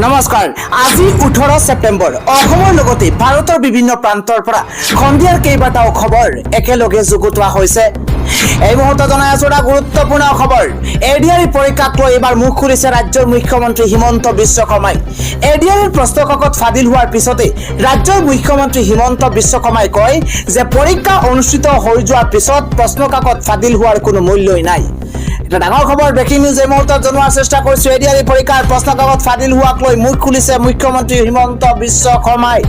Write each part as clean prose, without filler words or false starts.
নমস্কাৰ আজি 18 সেপ্টেম্বৰ অসমৰ লগতে ভাৰতৰ বিভিন্ন প্ৰান্তৰ পৰা খন্দিয়াৰ কেইবাটাও খবৰ একেলগে যুগুতোৱা হৈছে। এই মুহূৰ্তত জনাই আছো এটা গুৰুত্বপূৰ্ণ খবৰ। এডিআৰ পৰীক্ষাক লৈ এবাৰ মুখ খুলিছে ৰাজ্যৰ মুখ্যমন্ত্ৰী হিমন্ত বিশ্ব শৰ্মাই। এডিআৰ প্ৰশ্ন কাকত ফাদিল হোৱাৰ পিছতে ৰাজ্যৰ মুখ্যমন্ত্ৰী হিমন্ত বিশ্ব শৰ্মাই কয় যে পৰীক্ষা অনুষ্ঠিত হৈ যোৱাৰ পিছত প্ৰশ্ন কাকত ফাদিল হোৱাৰ কোনো মূল্যই নাই। এটা ডাঙৰ খবৰ ব্ৰেকিং নিউজ এই মুহূৰ্তত জনোৱাৰ চেষ্টা কৰিছো। এডিআৰ পৰীক্ষাৰ প্ৰশ্ন কাকত ফাদিল হোৱাক লৈ মুখ খুলিছে মুখ্যমন্ত্ৰী হিমন্ত বিশ্ব শৰ্মাই।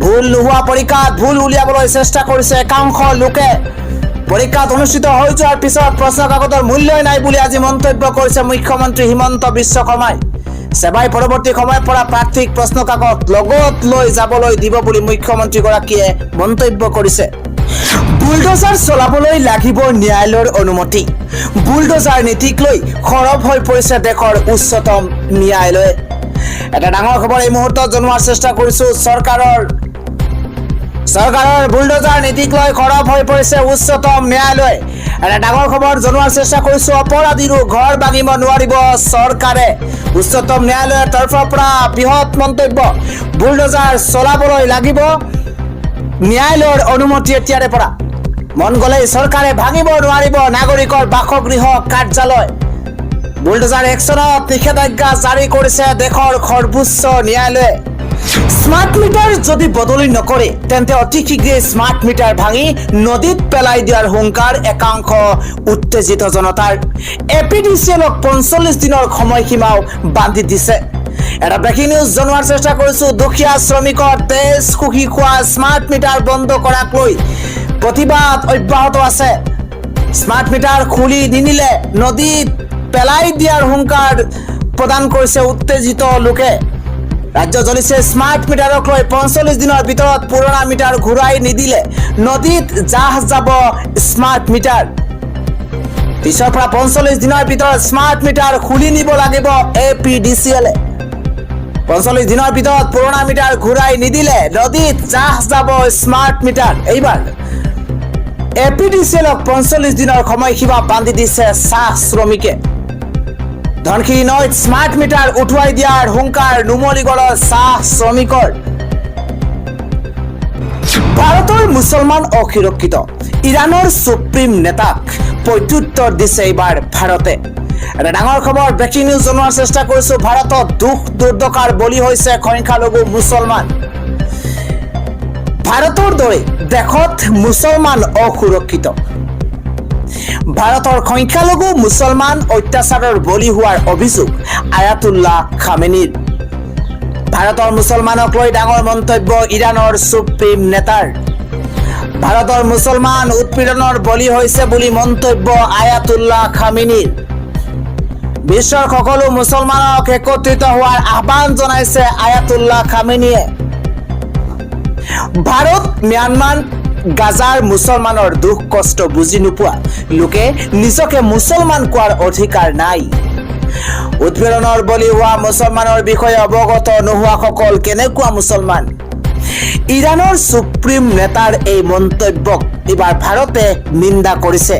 ভুল নোহোৱা পৰীক্ষাত ভুল উলিয়াবলৈ চেষ্টা কৰিছে একাংশ লোকে। পৰীক্ষাত অনুষ্ঠিত হৈ যোৱাৰ পিছত প্ৰশ্ন কাকতৰ মূল্যই নাই বুলি আজি মন্তব্য কৰিছে মুখ্যমন্ত্ৰী হিমন্ত বিশ্ব শৰ্মাই। সেৱাই পৰৱৰ্তী সময়ৰ পৰা প্ৰাৰ্থীক প্ৰশ্ন কাকত লগত লৈ যাবলৈ দিব বুলি মুখ্যমন্ত্ৰীগৰাকীয়ে মন্তব্য কৰিছে। বুলডোজাৰ চলাবলৈ লাগিব ন্যায়ালয়ৰ অনুমতি। বুলডোজাৰ নীতিক লৈ সৰব হৈ পৰিছে দেশৰ উচ্চতম ন্যায়ালয়। এটা ডাঙৰ খবৰ এই মুহূৰ্তত জনোৱাৰ চেষ্টা কৰিছো। চৰকাৰৰ বুলডোজাৰ নীতিক লৈ সৰব হৈ পৰিছে উচ্চতম ন্যায়ালয়। এটা ডাঙৰ খবৰ জনোৱাৰ চেষ্টা কৰিছো। অপৰাধীৰো ঘৰ ভাঙিব নোৱাৰিব চৰকাৰে। উচ্চতম ন্যায়ালয়ৰ তৰফৰ পৰা বৃহৎ মন্তব্য। বুলডোজাৰ চলাবলৈ লাগিব ন্যায়ালয়ৰ অনুমতি এতিয়াৰে পৰা। মন গ'লেই চৰকাৰে ভাঙিব নোৱাৰিব নাগৰিকৰ বাসগৃহ কাৰ্যালয়। বুলডোজাৰ একচনত নিষেধাজ্ঞা জাৰি কৰিছে দেশৰ সৰ্বোচ্চ ন্যায়ালয়ে। স্মাৰ্ট মিটাৰ যদি বদলি নকৰে তেন্তে অতি শীঘ্ৰেই স্মাৰ্ট মিটাৰ ভাঙি নদীত পেলাই দিয়াৰ হুংকাৰ একাংশ উত্তেজিত জনতাৰ। এপিডিচিএলক 45 দিনৰ সময়সীমাও বান্ধি দিছে। এটা ব্ৰেকিং নিউজ জনোৱাৰ চেষ্টা কৰিছো। দুখীয়া শ্ৰমিকৰ তেজ শুহি খোৱা স্মাৰ্ট মিটাৰ বন্ধ কৰাক লৈ প্ৰতিবাদ অব্যাহত আছে। স্মাৰ্ট মিটাৰ খুলি নিনিলে নদীত পেলাই দিয়াৰ হুংকাৰ প্ৰদান কৰিছে উত্তেজিত লোকে। ৰাজ্য জ্বলিছে স্মাৰ্ট মিটাৰক লৈ। 45 দিনৰ ভিতৰত পুৰণা মিটাৰ ঘূৰাই নিদিলে নদীত জাহ যাব স্মাৰ্ট মিটাৰ। পিছৰ পৰা 45 দিনৰ ভিতৰত স্মাৰ্ট মিটাৰ খুলি নিব লাগিব এপিডিচিএলে। 45 দিনৰ ভিতৰত পুৰণা মিটাৰ ঘূৰাই নিদিলে নদীত জাহ যাব স্মাৰ্ট মিটাৰ। এইবাৰ এপিডিচিএলক 45 দিনৰ সময়সীমা বান্ধি দিছে চাহ শ্ৰমিকে। ধনশিৰি নৈত স্মাৰ্ট মিটাৰ উঠুৱাই দিয়াৰ হুংকাৰ নুমলীগড়ৰ চাহ শ্ৰমিকৰ। ভাৰতৰ মুছলমান অসুৰক্ষিত। ইৰাণৰ সুপ্ৰিম নেতাক প্ৰত্যুত্তৰ দিছে এইবাৰ ভাৰতে। এটা ডাঙৰ খবৰ ব্ৰেকিং নিউজ জনোৱাৰ চেষ্টা কৰিছো। ভাৰতত দুখ দুৰ্দশাৰ বলি হৈছে সংখ্যালঘু মুছলমান। ভাৰতৰ দৰে দেশত মুছলমান অসুৰক্ষিত। ভাৰতৰ সংখ্যালঘু মুছলমান অত্যাচাৰৰ বলি হোৱাৰ অভিযোগ আয়াতুল্লাহ খামেনিৰ। ভাৰতৰ মুছলমানক লৈ ডাঙৰ মন্তব্য ইৰাণৰ সুপ্ৰিম নেতাৰ। ভাৰতৰ মুছলমান উৎপীড়নৰ বলি হৈছে বুলি মন্তব্য আয়াতুল্লাহ খামেনিৰ। বিশ্বৰ সকলো মুছলমানক একত্ৰিত হোৱাৰ আহ্বান জনাইছে আয়াতুল্লাহ খামেনিয়ে। ভাৰত ম্যানমাৰ গাজাৰ মুছলমানৰ দুখ কষ্ট বুজি নোপোৱা লোকে নিজকে মুছলমান কোৱাৰ অধিকাৰ নাই। উৎপীড়নৰ বলি হোৱা মুছলমানৰ বিষয়ে অৱগত নোহোৱাসকল কেনেকুৱা মুছলমান? ইৰাণৰ সুপ্ৰিম নেতাৰ এই মন্তব্যক এইবাৰ ভাৰতে নিন্দা কৰিছে।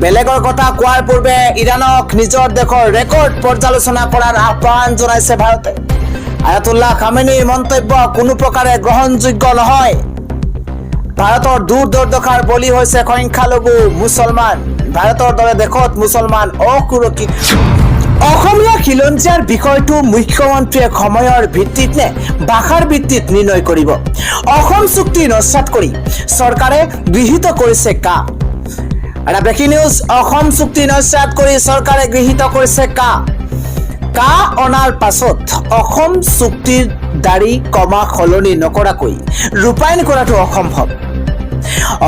বেলেগৰ কথা কোৱাৰ পূৰ্বে ইৰাণক নিজৰ দেশৰ ৰেকৰ্ড পৰ্যালোচনা কৰাৰ আহ্বান জনাইছে ভাৰতে। আয়াতুল্লাহ খামেনিৰ মন্তব্য কোনো প্ৰকাৰে গ্ৰহণযোগ্য নহয়। ভাৰতৰ দূৰ দুৰ্দশাৰ বলি হৈছে সংখ্যালঘু মুছলমান। ভাৰতৰ দৰে দেশত মুছলমান অসুৰক্ষিত। অসমীয়া খিলঞ্জীয়াৰ বিষয়টো মুখ্যমন্ত্ৰীয়ে সময়ৰ ভিত্তিত নে ভাষাৰ ভিত্তিত নিৰ্ণয় কৰিব? অসম চুক্তি নস্যাৎ কৰি চৰকাৰে গৃহীত কৰিছে কা? এটা ব্ৰেকিং নিউজ। অসম চুক্তি নস্যাৎ কৰি চৰকাৰে গৃহীত কৰিছে কা অনাৰ পাছত অসম চুক্তিৰ দাড়ি কমা সলনি নকৰাকৈ ৰূপায়ণ কৰাটো অসম্ভৱ।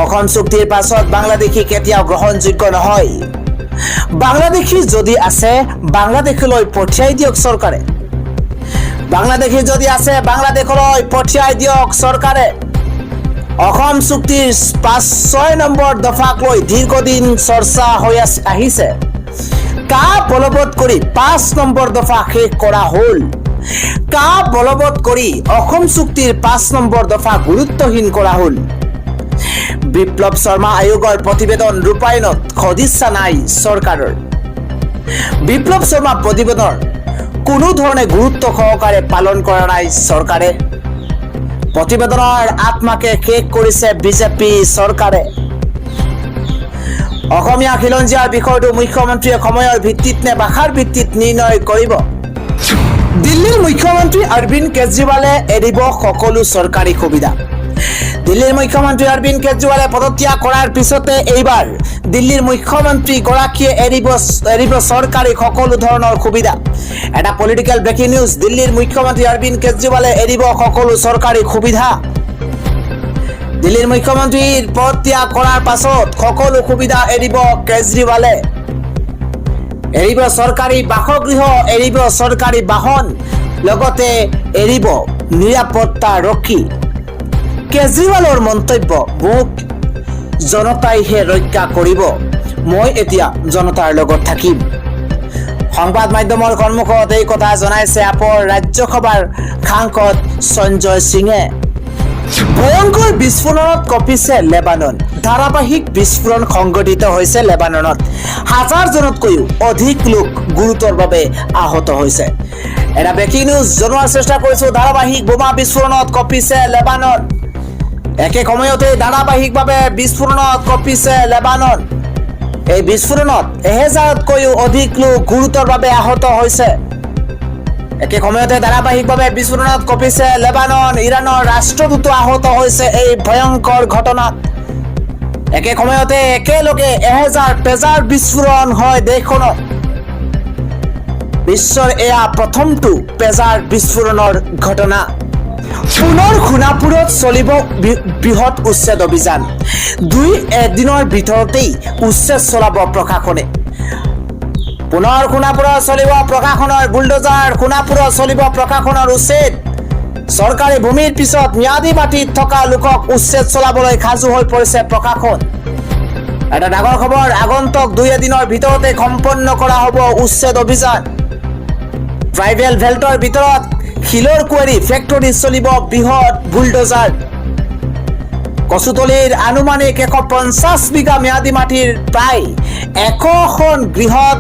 অসম চুক্তিৰ পাছত বাংলাদেশী কেতিয়াও গ্ৰহণযোগ্য নহয়। বাংলাদেশী যদি আছে বাংলাদেশলৈ পঠিয়াই দিয়ক চৰকাৰে। বাংলাদেশী যদি আছে বাংলাদেশলৈ পঠিয়াই দিয়ক চৰকাৰে। অসম চুক্তিৰ 5-6 নম্বৰ দফাক লৈ দীৰ্ঘদিন চৰ্চা হৈ আহিছে। কা বলবৎ কৰি 5 নম্বৰ দফা শেষ কৰা হ'ল। কা বলবৎ কৰি অসম চুক্তিৰ 5 নম্বৰ দফা গুৰুত্বহীন কৰা হ'ল। বিপ্লৱ শৰ্মা আয়োগৰ প্ৰতিবেদন ৰূপায়ণত সদিচ্ছা নাই চৰকাৰৰ। বিপ্লৱ শৰ্মা প্ৰতিবেদনৰ কোনো ধৰণে গুৰুত্ব সহকাৰে পালন কৰা নাই চৰকাৰে। প্ৰতিবেদনৰ আত্মাকে শেষ কৰিছে বিজেপি চৰকাৰে। অসমীয়া খিলঞ্জীয়াৰ বিষয়টো মুখ্যমন্ত্ৰীয়ে সময়ৰ ভিত্তিত নে ভাষাৰ ভিত্তিত নিৰ্ণয় কৰিব। দিল্লীৰ মুখ্যমন্ত্ৰী অৰবিন্দ কেজৰিৱালে এৰিব সকলো চৰকাৰী সুবিধা। দিল্লীৰ মুখ্যমন্ত্ৰী অৰবিন্দ কেজৰিৱালে পদত্যাগ কৰাৰ পিছতে এইবাৰ দিল্লীৰ মুখ্যমন্ত্ৰী গৰাকীয়ে এৰিব চৰকাৰী সকলো ধৰণৰ সুবিধা। এটা পলিটিকেল ব্ৰেকিং নিউজ। দিল্লীৰ মুখ্যমন্ত্ৰী অৰবিন্দ কেজৰিৱালে এৰিব সকলো চৰকাৰী সুবিধা। দিল্লীৰ মুখ্যমন্ত্ৰীৰ পদত্যাগ কৰাৰ পাছত সকলো সুবিধা এৰিব কেজৰিৱালে। এৰিব চৰকাৰী বাসগৃহ, এৰিব চৰকাৰী বাহন, লগতে এৰিব নিৰাপত্তা ৰক্ষী। কেজৰিৱালৰ মন্তব্য, মোক জনতাইহে ৰক্ষা কৰিব, মই এতিয়া জনতাৰ লগত থাকিম। সংবাদ মাধ্যমৰ সন্মুখত এই কথা জনাইছে আপৰ ৰাজ্যসভাৰ সাংসদ সঞ্জয় সিঙে। ভয়ংকৰ বিস্ফোৰণত কঁপিছে লেবানন। ধাৰাবাহিক বিস্ফোৰণ সংঘটিত হৈছে লেবাননত। হাজাৰজনতকৈও অধিক লোক গুৰুতৰভাৱে আহত হৈছে। এটা ব্ৰেকিং নিউজ জনোৱাৰ চেষ্টা কৰিছো। ধাৰাবাহিক বোমা বিস্ফোৰণত কঁপিছে লেবানন। একে সময়তে ধাৰাবাহিকভাৱে বিস্ফোৰণত কঁপিছে লেবানন। এই বিস্ফোৰণত 1000তকৈও অধিক লোক গুৰুতৰভাৱে আহত হৈছে। একে সময়তে ধাৰাবাহিকভাৱে বিস্ফোৰণত কঁপিছে লেবানন। ইৰাণৰ ৰাষ্ট্ৰদূত আহত হৈছে এই ভয়ংকৰ ঘটনাত। একে সময়তে একেলগে 1000 পেজাৰ বিস্ফোৰণ হয় দেশখনত। বিশ্বৰ এয়া প্ৰথমটো পেজাৰ বিস্ফোৰণৰ ঘটনা। পুনৰ সোণাপুৰত চলিব বৃহৎ উচ্ছেদ অভিযান। 2 দিনৰ ভিতৰতেই উচ্ছেদ চলাব প্ৰশাসনে। পুনৰ সোণাপুৰত চলিব প্ৰশাসনৰ বুলডোজাৰ। সোণাপুৰত চলিব প্ৰশাসনৰ উচ্ছেদ। চৰকাৰী ভূমিৰ পিছত ম্যাদী মাটিত থকা লোকক উচ্ছেদ চলাবলৈ সাজু হৈ পৰিছে প্ৰশাসন। এটা ডাঙৰ খবৰ, আগন্তুক 2 দিনৰ ভিতৰতে সম্পন্ন কৰা হ'ব উচ্ছেদ অভিযান। ট্ৰাইবেল বেল্টৰ ভিতৰত শিলৰ কুঁৱাৰী ফেক্টৰী চলিব বৃহৎ বুলডোজাৰ। কচুতলিৰ আনুমানিক 150 বিঘা ম্যাদী মাটিৰ প্ৰায় 100খন গৃহত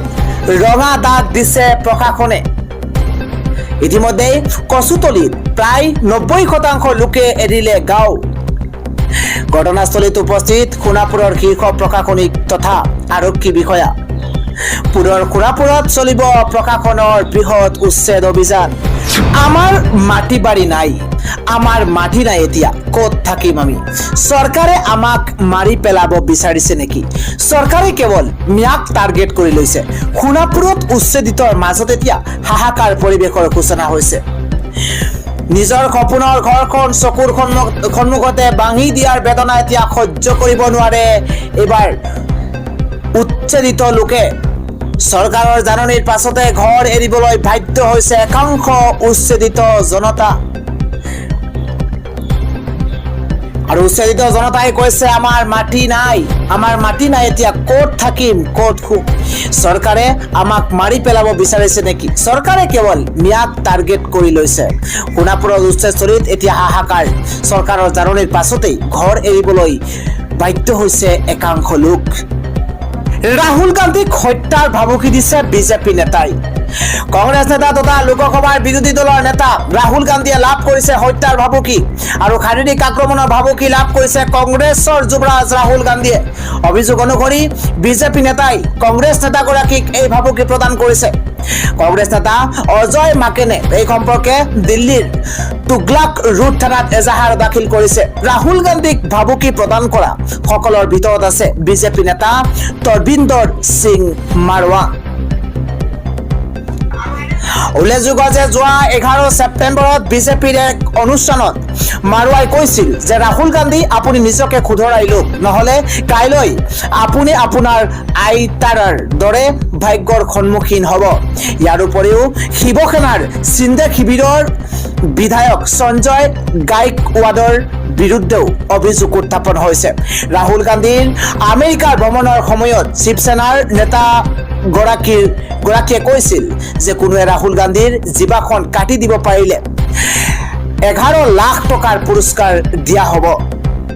ৰঙা দাগ দিছে প্ৰশাসনে। ইতিমধ্যে কচুতলিত প্ৰায় 90% লোকে এৰিলে গাঁও। ঘটনাস্থলীত উপস্থিত সোণাপুৰৰ শীৰ্ষ প্ৰশাসনিক তথা আৰক্ষী বিষয়া। পুনৰ সোণাপুৰত চলিব প্ৰশাসনৰ বৃহৎ উচ্ছেদ অভিযান। আমাৰ মাটি বাৰী নাই, আমাৰ মাটি নাই, এতিয়া ক'ত থাকিম আমি? চৰকাৰে আমাক মাৰি পেলাব বিচাৰিছে নেকি? চৰকাৰে কেৱল ম্যাক টাৰ্গেট কৰি লৈছে। সোণাপুৰত উচ্ছেদিতৰ মাজত এতিয়া হাহাকাৰ পৰিৱেশৰ সূচনা হৈছে। নিজৰ সপোনৰ ঘৰখন চকুৰ সন্মুখতে ভাঙি দিয়াৰ বেদনা এতিয়া সহ্য কৰিব নোৱাৰে এইবাৰ উচ্ছেদিত লোকে। চৰকাৰৰ জাননীৰ পাছতে ঘৰ এৰিবলৈ বাধ্য হৈছে একাংশ উচ্ছেদিত জনতা। আৰু উচ্ছেদিত জনতাই কৈছে আমাৰ মাটি নাই, আমাৰ মাটি নাই, এতিয়া ক'ত থাকিম, ক'ত শুম? চৰকাৰে আমাক মাৰি পেলাব বিচাৰিছে নেকি? চৰকাৰে কেৱল ম্যাক টাৰ্গেট কৰি লৈছে। সোণাপুৰৰ উচ্ছেদস্থলীত এতিয়া হাহাকাৰ। চৰকাৰৰ জাননীৰ পাছতেই ঘৰ এৰিবলৈ বাধ্য হৈছে একাংশ লোক। ৰাহুল গান্ধীক হত্যাৰ ভাবুকি দিছে বিজেপি নেতাই। কংগ্ৰেছ নেতা তথা লোকসভাৰ বিৰোধী দলৰ নেতা ৰাহুল গান্ধীয়ে লাভ কৰিছে হত্যাৰ ভাবুকি আৰু শাৰীৰিক আক্ৰমণৰ ভাবুকি লাভ কৰিছে কংগ্ৰেছৰ যুৱৰাজ ৰাহুল গান্ধীয়ে। অভিযোগ অনুসৰি বিজেপি নেতাই কংগ্ৰেছ নেতাগৰাকীক এই ভাবুকি প্ৰদান কৰিছে। কংগ্ৰেছ নেতা অজয় মাকেনে এই সম্পৰ্কে দিল্লীৰ তুগলাক ৰোড থানাত এজাহাৰ দাখিল কৰিছে। ৰাহুল গান্ধীক ভাবুকি প্ৰদান কৰা সকলৰ ভিতৰত আছে বিজেপি নেতা তৰবিন্দৰ সিং মাৰৱা। উল্লেখযোগ্য যে যোৱা 11 ছেপ্টেম্বৰত বিজেপিৰ এক অনুষ্ঠানত মাৰোৱাই কৈছিল যে ৰাহুল গান্ধী আপুনি নিজকে শুধৰাই লওক, নহলে কাইলৈ আপুনি আপোনাৰ আইতাৰ দৰে ভাগ্যৰ সন্মুখীন হ'ব। ইয়াৰ উপৰিও শিৱসেনাৰ সিন্ধে শিবিৰৰ বিধায়ক সঞ্জয় গায়কৱাডৰ বিৰুদ্ধেও অভিযোগ উত্থাপন হৈছে। ৰাহুল গান্ধীৰ আমেৰিকাৰ ভ্ৰমণৰ সময়ত শিৱসেনাৰ নেতা গৰাকীয়ে কৈছিল যে কোনোৱে ৰাহুল গান্ধীৰ জিভাখন কাটি দিব পাৰিলে 11 লাখ টকাৰ পুৰস্কাৰ দিয়া হ'ব।